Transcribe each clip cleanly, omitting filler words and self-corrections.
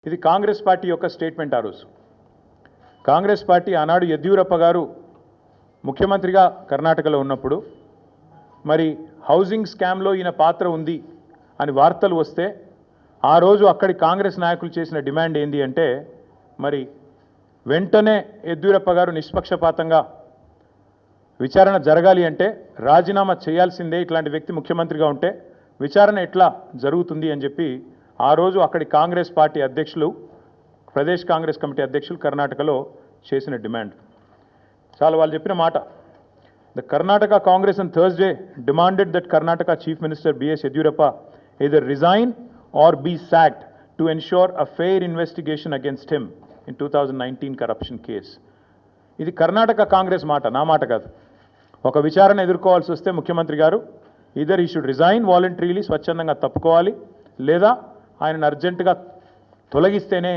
ఇది కాంగ్రెస్ పార్టీ యొక్క స్టేట్మెంట్. ఆ రోజు కాంగ్రెస్ పార్టీ ఆనాడు యడ్యూరప్ప గారు ముఖ్యమంత్రిగా కర్ణాటకలో ఉన్నప్పుడు మరి హౌసింగ్ స్కామ్లో ఈయన పాత్ర ఉంది అని వార్తలు వస్తే ఆ రోజు అక్కడి కాంగ్రెస్ నాయకులు చేసిన డిమాండ్ ఏంది అంటే మరి వెంటనే యడ్యూరప్ప గారు నిష్పక్షపాతంగా విచారణ జరగాలి అంటే రాజీనామా చేయాల్సిందే, ఇట్లాంటి వ్యక్తి ముఖ్యమంత్రిగా ఉంటే విచారణ ఎట్లా జరుగుతుంది అని చెప్పి ఆ రోజు అక్కడి కాంగ్రెస్ పార్టీ అధ్యక్షులు, ప్రదేశ్ కాంగ్రెస్ కమిటీ అధ్యక్షులు కర్ణాటకలో చేసిన డిమాండ్. చాలా వాళ్ళు చెప్పిన మాట. The Karnataka Congress on Thursday demanded that Karnataka Chief Minister B.S. Yediyurappa either resign or be sacked to ensure a fair investigation against him in 2019 corruption case. ఇది కర్ణాటక కాంగ్రెస్ మాట, నా మాట కాదు. ఒక విచారణ ఎదుర్కోవాల్సి వస్తే ముఖ్యమంత్రి గారు ఈదర్ ఈ షుడ్ రిజైన్ వాలంటరీలీ, స్వచ్ఛందంగా తప్పుకోవాలి, లేదా ఆయనను అర్జెంటుగా తొలగిస్తేనే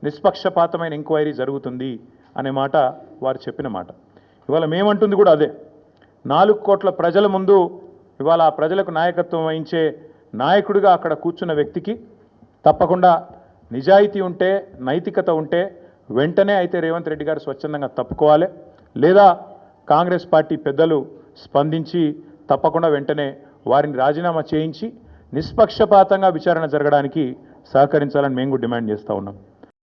నిష్పక్షపాతమైన ఎంక్వైరీ జరుగుతుంది అనే మాట వారు చెప్పిన మాట. ఇవాళ మేమంటుంది కూడా అదే. 4 కోట్ల ప్రజల ముందు ఇవాళ ఆ ప్రజలకు నాయకత్వం వహించే నాయకుడిగా అక్కడ కూర్చున్న వ్యక్తికి తప్పకుండా నిజాయితీ ఉంటే, నైతికత ఉంటే వెంటనే అయితే రేవంత్ రెడ్డి గారు స్వచ్ఛందంగా తప్పుకోవాలి, లేదా కాంగ్రెస్ పార్టీ పెద్దలు స్పందించి తప్పకుండా వెంటనే వారిని రాజీనామా చేయించి నిష్పక్షపాతంగా విచారణ జరగడానికి సహకరించాలని మేము కూడా డిమాండ్ చేస్తూ ఉన్నాం.